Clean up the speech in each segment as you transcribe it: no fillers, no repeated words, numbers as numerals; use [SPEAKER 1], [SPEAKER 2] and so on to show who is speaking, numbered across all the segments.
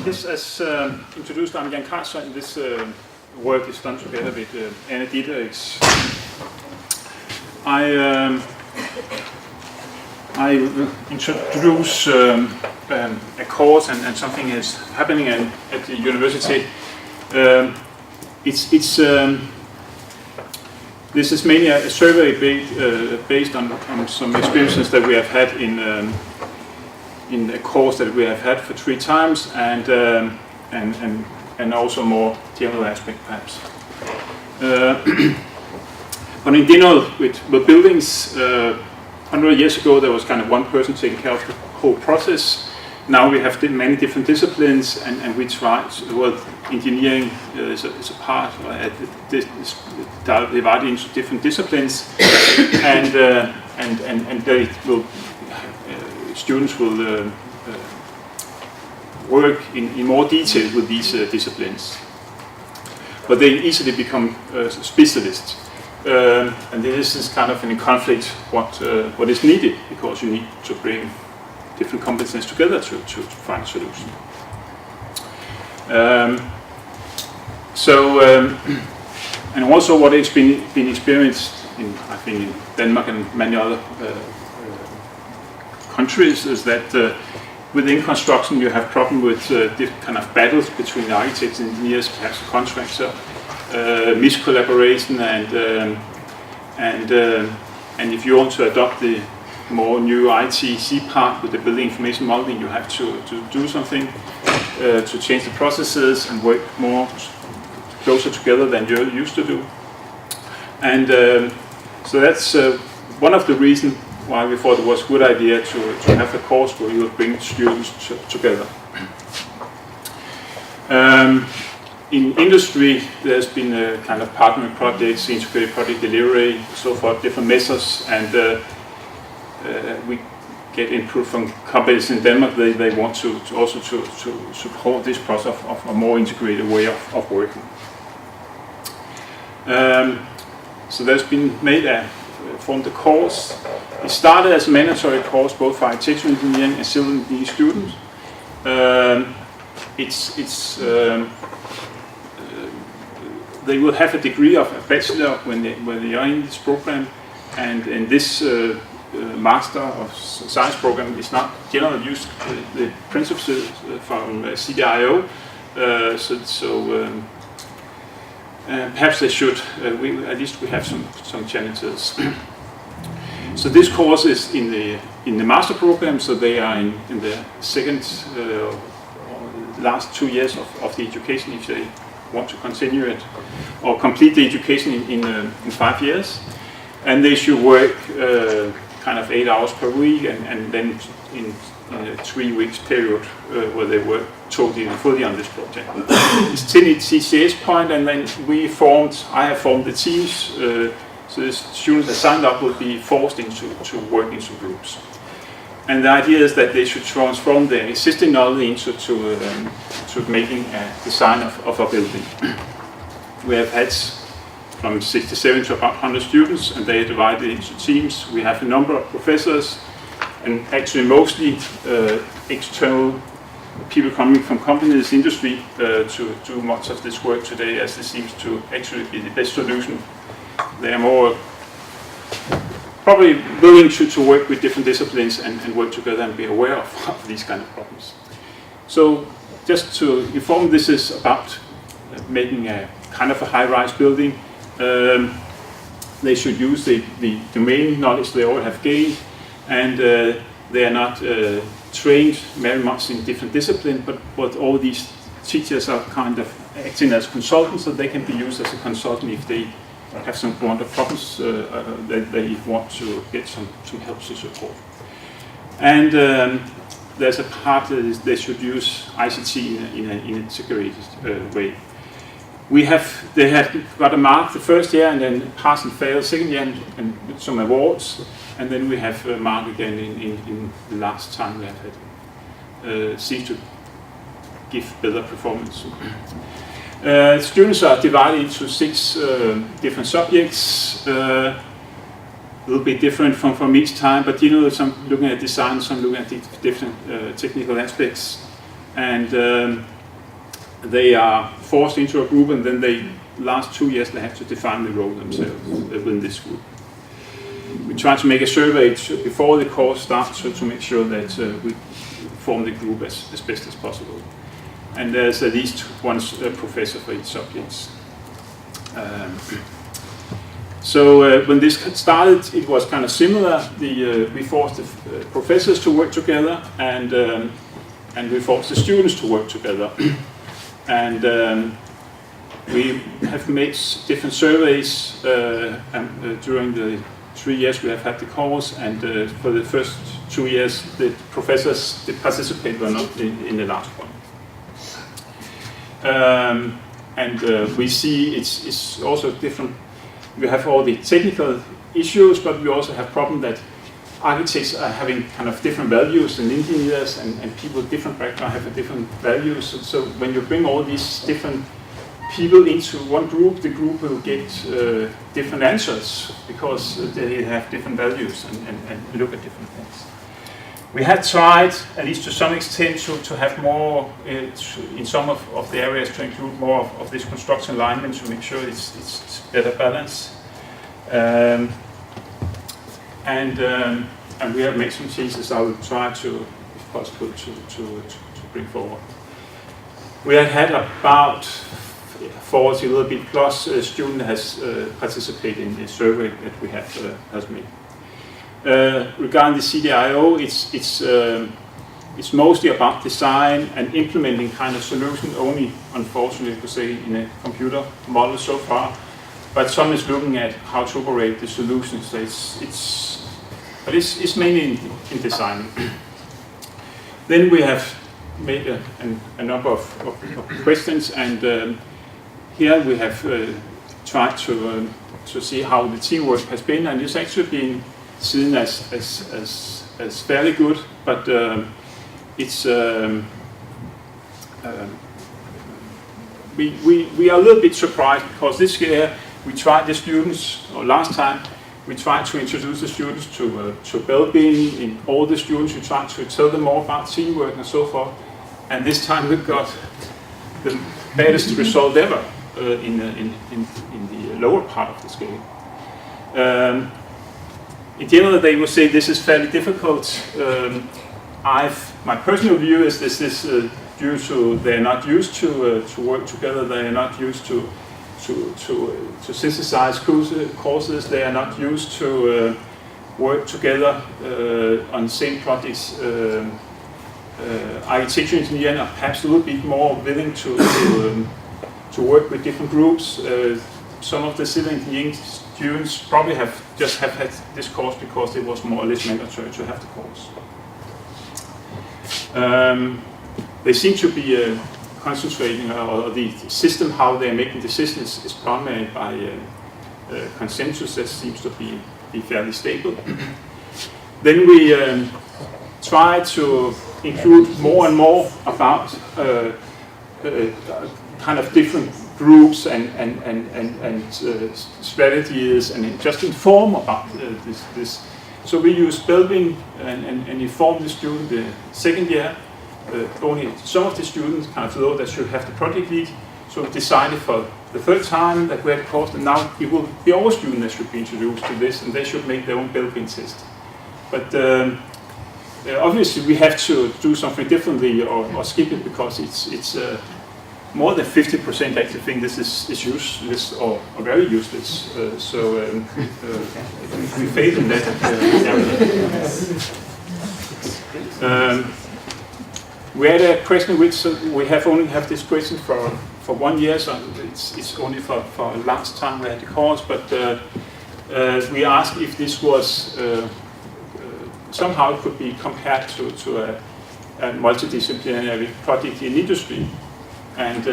[SPEAKER 1] Yes, as introduced, I'm Jan Carlson, and this work is done together with Anna Dieterichs. I introduce a course and something is happening at the university. This is mainly a survey based on some experiences that we have had in a course that we have had for 3 times, and also more general aspect perhaps. But in general, with buildings, 100 years ago there was kind of one person taking care of the whole process. Now we have many different disciplines, and we try. Well, engineering is a part, divided into different disciplines, and they will. Students will work in more detail with these disciplines, but they easily become specialists, and this is kind of in conflict what is needed, because you need to bring different competences together to find a solution. And also what has been experienced in, I think, in Denmark and many other countries is that within construction you have problem with different kind of battles between the architects and engineers, perhaps the contractor, miscollaboration, and if you want to adopt the more new ITC part with the building information modeling, you have to do something to change the processes and work more closer together than you used to do. And so that's one of the reasons why we thought it was a good idea to have a course where you would bring students together. In industry, there's been a kind of partnering projects, integrated project delivery, so forth, different methods, and we get input from companies in Denmark. They want to also support this process of a more integrated way of working. So there's been formed a course. It started as a mandatory course both for architectural engineering and civil engineering students. They will have a degree of a bachelor when they are in this program, and in this Master of Science program is not generally used the principles from CDIO, perhaps they should. At least we have some challenges. So this course is in the master program, so they are in the second or last 2 years of the education if they want to continue it or complete the education in 5 years, and they should work kind of 8 hours per week, and then in a 3 weeks period where they work totally and fully on this project. It's still at CCS point, and then I have formed the teams, so the students that signed up will be forced to work into groups. And the idea is that they should transform their existing knowledge into making a design of a building. We have had from 67 to about 100 students, and they are divided into teams. We have a number of professors, and actually mostly external people coming from companies, industry, to do much of this work today, as this seems to actually be the best solution. They are more probably willing to work with different disciplines and work together and be aware of these kind of problems. So just to inform, this is about making a kind of a high-rise building. They should use the domain knowledge they all have gained, and they are not trained very much in different disciplines, but all these teachers are kind of acting as consultants, so they can be used as a consultant if they have some kind of problems that they want to get some help to support. And there's a part that is they should use ICT in an integrated way. They had got a mark the first year, and then pass and fail second year, and with some awards, and then we have a mark again in the last time we have had. Seems to give better performance. Students are divided into 6 different subjects. A little bit different from each time, but some looking at design, some looking at the different technical aspects, and they are forced into a group, and then they last 2 years they have to define the role themselves within this group. We try to make a survey before the course starts to make sure that we form the group as best as possible. And there's at least one professor for each subject. So when this started, it was kind of similar. We forced the professors to work together, and we forced the students to work together. And we have made different surveys during the 3 years we have had the course, and for the first 2 years the professors that participate were not in the last one. We see it's also different. We have all the technical issues, but we also have problem that architects are having kind of different values than engineers, and people with different background have different values. So when you bring all these different people into one group, the group will get different answers because they have different values and look at different things. We had tried, at least to some extent, to have more, in some of the areas, to include more of this construction alignment to make sure it's better balance. And we have made some changes I will try to, if possible, to bring forward. We had about 40, a little bit plus students has participated in the survey that we have has made. Regarding the CDIO, it's mostly about design and implementing kind of solution only, unfortunately, to say, in a computer model so far. But some is looking at how to operate the solutions. So it's mainly in design. Then we have made a number of questions, and here we have tried to see how the teamwork has been, and it's actually been seen as fairly good, but it's we are a little bit surprised because this year we tried the students, or last time we tried to introduce the students to well-being in all the students. We tried to tell them more about teamwork and so forth, and this time we got the baddest result ever in the lower part of the scale. In general, they will say this is fairly difficult. My personal view is this is due to they're not used to work together. They are not used to synthesize courses. They are not used to work together on the same projects. Architecture engineers are perhaps a little bit more willing to work with different groups. Some of the civil engineering students probably have had this course because it was more or less mandatory to have the course. They seem to be concentrating, or the system, how they're making decisions is primarily by consensus. That seems to be fairly stable. Then we try to include more and more about kind of different groups and strategies, and just inform about this. So we use Belbing and inform the student the second year. Only some of the students kind of know that should have the project lead. So we decided for the third time that we had a course, and now it will be all students that should be introduced to this, and they should make their own Belbing test. But obviously we have to do something differently or skip it because it's more than 50% actually think this is useless or very useless. We failed in that area. We had a question which we have only have this question for 1 year, so it's only for last time we had the course. But we asked if this was somehow could be compared to a multidisciplinary project in industry. And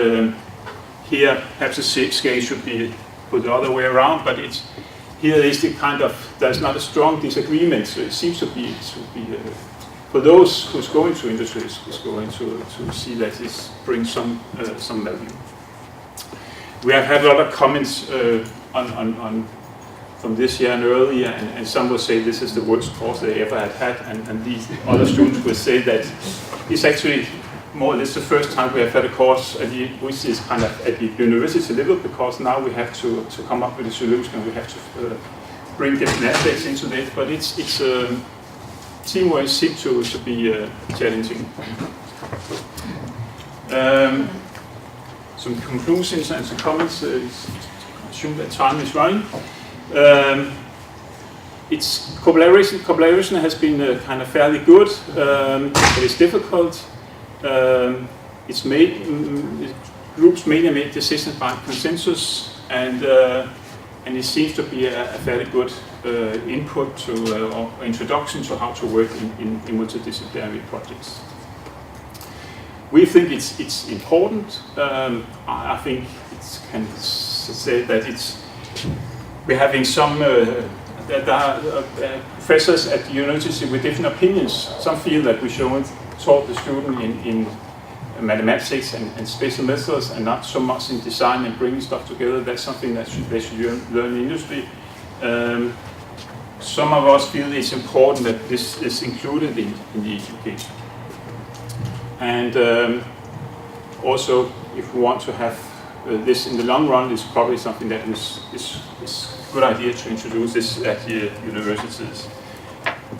[SPEAKER 1] here perhaps the scale should be put the other way around, but here is the kind of, there's not a strong disagreement, so it seems to be for those who's going to industry is going to see that this brings some value. We have had a lot of comments on from this year and earlier, and some will say this is the worst course they ever had, and these other students will say that it's actually more or less the first time we have had a course which is kind of at the university level, because now we have to come up with a solution, and we have to bring different aspects into that. But it's teamwork seems to be challenging. Some conclusions and some comments. I assume that time is running. It's collaboration has been kind of fairly good, but it's difficult. It's made groups mainly make decisions by consensus, and it seems to be a fairly good input to or introduction to how to work in multidisciplinary projects. We think it's important. I think it can say that we're having some professors at the university with different opinions. Some feel that we should taught the student in mathematics and special methods, and not so much in design and bringing stuff together. That's something that they should learn in industry. Some of us feel it's important that this is included in the education. And also, if we want to have this in the long run, it's probably something that is a good idea to introduce this at the universities.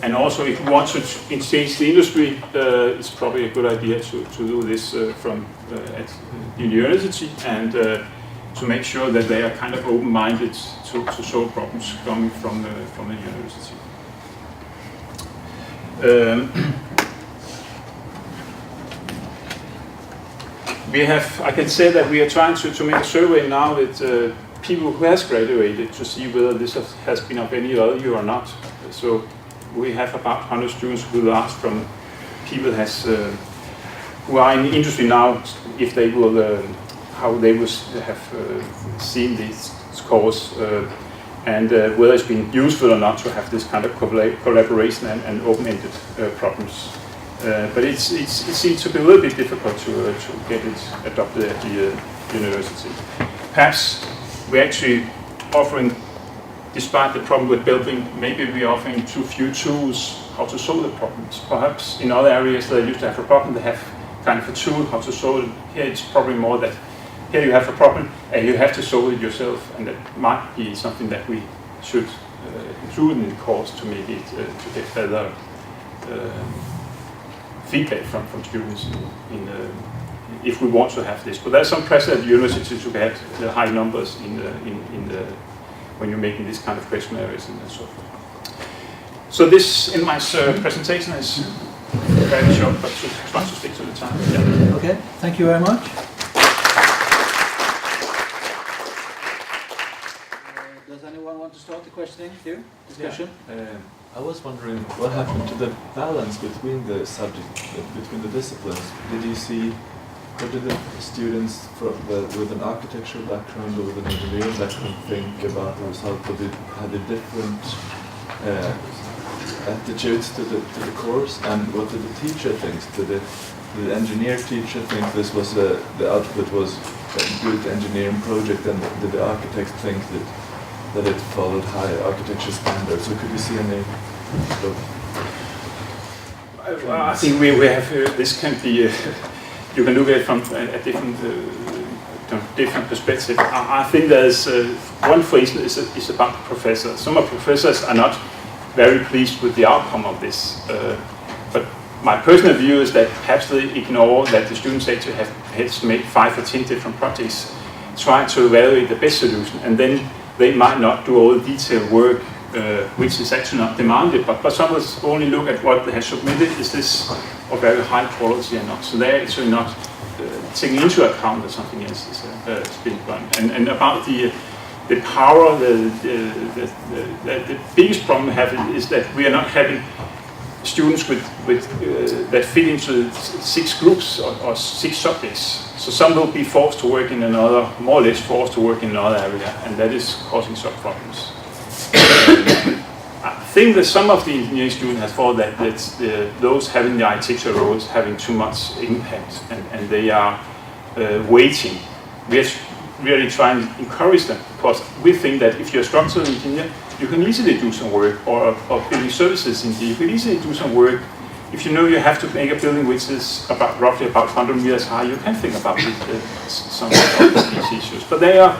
[SPEAKER 1] And also, if we want to change the industry, it's probably a good idea to do this from at the university, and to make sure that they are kind of open-minded to solve problems coming from the university. I can say that we are trying to make a survey now with people who has graduated to see whether this has been of any value or not. So we have about 100 students who asked from people who are in the industry now if they will how they will have seen this course and whether it's been useful or not to have this kind of collaboration and open-ended problems. But it seems to be a little bit difficult to get it adopted at the university. Perhaps we're actually offering, despite the problem with building, maybe we're offering too few tools how to solve the problems. Perhaps in other areas they used to have a problem, they have kind of a tool how to solve it. Here it's probably more that here you have a problem and you have to solve it yourself, and that might be something that we should include in the course to make it to get further feedback from students if we want to have this. But there's some pressure at the university to get the high numbers when you're making this kind of questionnaires and so forth. So this in my presentation is very short, but to try to stick to the time. Yeah.
[SPEAKER 2] Okay, thank you very much. Does anyone want to start the questioning here? Discussion?
[SPEAKER 3] Yeah. I was wondering what happened to the balance between the subject, between the disciplines. Did you see, what did the students with an architectural background or with an engineering background think about the result? Had they different attitudes to the course? And what did the teacher think? Did the engineer teacher think this was the output was a good engineering project, and did the architect think that it followed high architecture standards? So could you see any sort of
[SPEAKER 1] I think we have this can be you can look at it from a different perspective. I think there's one, for instance, is about the professors. Some of the professors are not very pleased with the outcome of this, but my personal view is that perhaps they ignore that the students actually have to make 5 or 10 different projects, try to evaluate the best solution, and then they might not do all the detailed work, which is actually not demanded, but some of us only look at what they have submitted. Is this of very high quality or not? So they're actually not taking into account that something else is being done. And about the power, the biggest problem we have is that we are not having students that fit into 6 groups or 6 subjects. So some will be forced to work in another, more or less forced to work in another area, and that is causing some problems. I think that some of the engineering students have thought that those having the architecture roles having too much impact, and they are waiting. We are really trying to encourage them, because we think that if you're a structural engineer, you can easily do some work, or building services engineer, you can easily do some work if you know you have to make a building which is roughly about 100 meters high, you can think about some of these issues. But they are,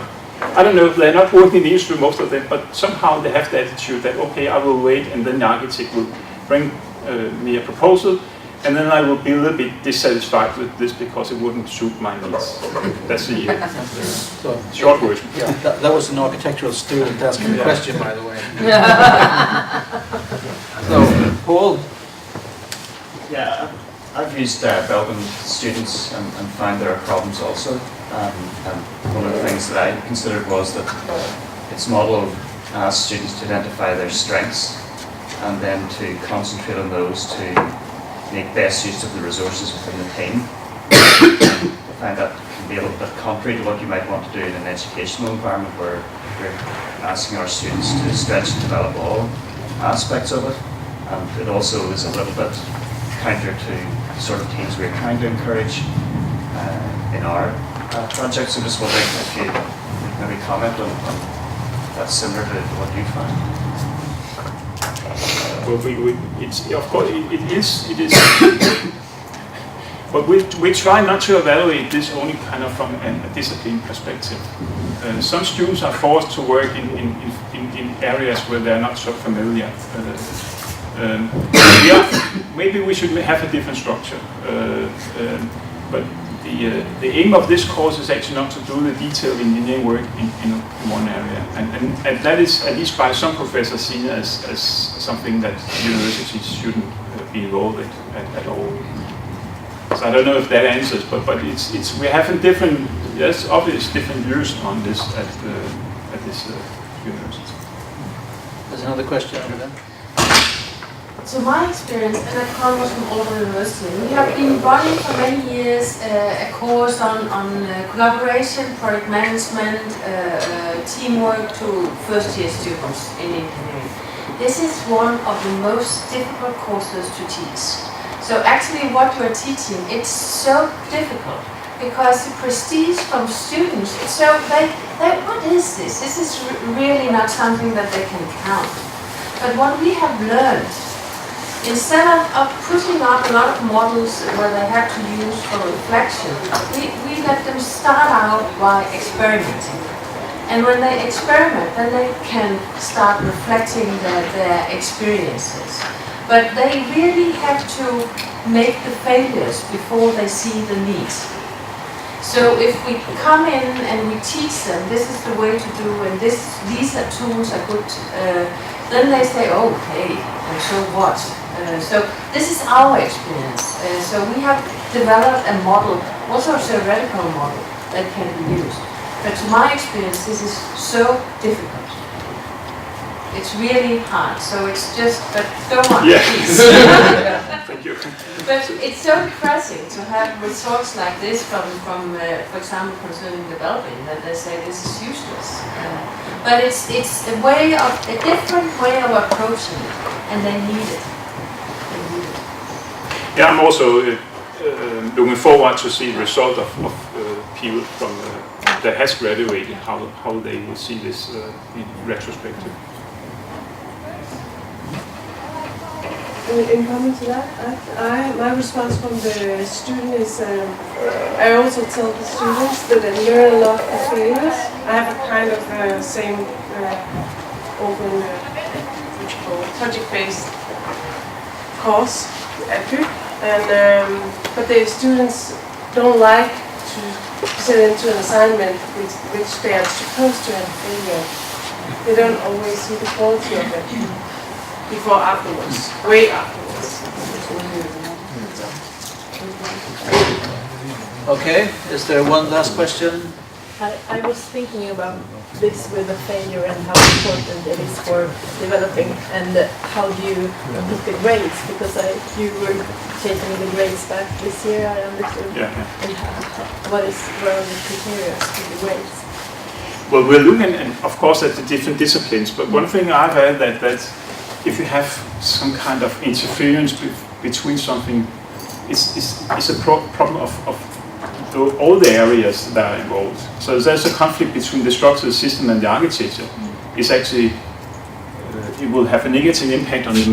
[SPEAKER 1] I don't know, they're not working in the industry, most of them, but somehow they have the attitude that, okay, I will wait, and then the architect will bring me a proposal, and then I will be a little bit dissatisfied with this because it wouldn't suit my needs. That's the short version.
[SPEAKER 2] Yeah, that was an architectural student asking the question, by the way. So, Paul?
[SPEAKER 4] Yeah, I've used Belgian students and found there are problems also. And one of the things that I considered was that its model asks students to identify their strengths and then to concentrate on those to make best use of the resources within the team. I find that can be a little bit contrary to what you might want to do in an educational environment where we're asking our students to stretch and develop all aspects of it. And it also is a little bit counter to the sort of teams we're trying to encourage in our projects. So just wondering if you maybe comment on that's similar to what you find.
[SPEAKER 1] Well, it's of course it is. But we try not to evaluate this only kind of from a discipline perspective. Some students are forced to work in areas where they're not so familiar. Maybe we should have a different structure. But the aim of this course is actually not to do the detailed engineering work in one area, and that is at least by some professors seen as something that universities shouldn't be involved in at all. So I don't know if that answers, but it's we have a different, there's obviously different views on this at this university.
[SPEAKER 2] There's another question over there.
[SPEAKER 5] So my experience, and I come from Aalborg University, we have been running for many years a course on collaboration, project management, teamwork to first-year students in engineering. This is one of the most difficult courses to teach. So actually what you're teaching, it's so difficult because the prestige from students, so what is this? This is really not something that they can count. But what we have learned, instead of putting up a lot of models where they have to use for reflection, we let them start out by experimenting. And when they experiment, then they can start reflecting their experiences. But they really have to make the failures before they see the need. So if we come in and we teach them, this is the way to do, and these are tools are good, then they say, okay, and so what? So this is our experience. So we have developed a model, also a theoretical model, that can be used. But to my experience, this is so difficult. It's really hard. So it's just, but go on, please.
[SPEAKER 1] Thank you.
[SPEAKER 5] But it's so depressing to have results like this from for example, concerning developing, that they say this is useless. But it's a different way of approaching it, and they need it.
[SPEAKER 1] Yeah, I'm also looking forward to see the result of people from that has graduated, how they will see this in retrospective.
[SPEAKER 6] In comment to that, my response from the student is, I also tell the students that I learn a lot from failures. I have a kind of same open, project-based course at PUC, and but the students don't like to sit into an assignment which they are supposed to have failure. They don't always see the quality of it. Before afterwards, way afterwards.
[SPEAKER 2] Okay, is there one last question?
[SPEAKER 7] I was thinking about this with the failure and how important it is for developing, and how do you look at grades, because you were taking the grades back this year, I understood.
[SPEAKER 1] Yeah.
[SPEAKER 7] And what are the criteria for the grades?
[SPEAKER 1] Well, we're looking, of course, at the different disciplines, but one thing I've had that if you have some kind of interference between something, it's a problem of all the areas that are involved. So there's a conflict between the structure, the system, and the architecture. It's actually, it will have a negative impact on the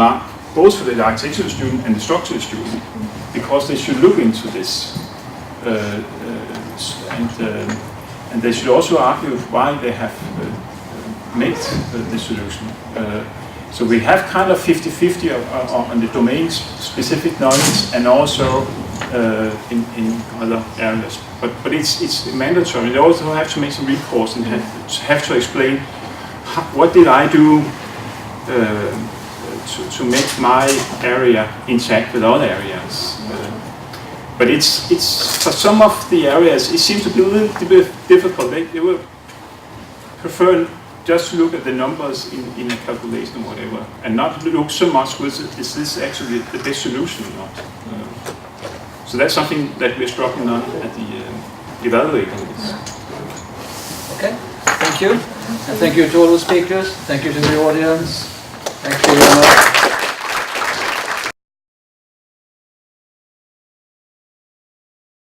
[SPEAKER 1] both for the architectural student and the structural student, because they should look into this, and they should also argue why they have made the solution. So we have kind of 50-50 on the domain-specific knowledge and also in other areas. But it's mandatory. They also have to make some recourse and have to explain what did I do to make my area interact with other areas. But it's for some of the areas it seems to be a little bit difficult. They will prefer just to look at the numbers in a calculation or whatever, and not look so much with is this actually the best solution or not. So that's something that we're struggling on at the evaluating this.
[SPEAKER 2] Okay, thank you. And thank you to all the speakers. Thank you to the audience. Thank you very much.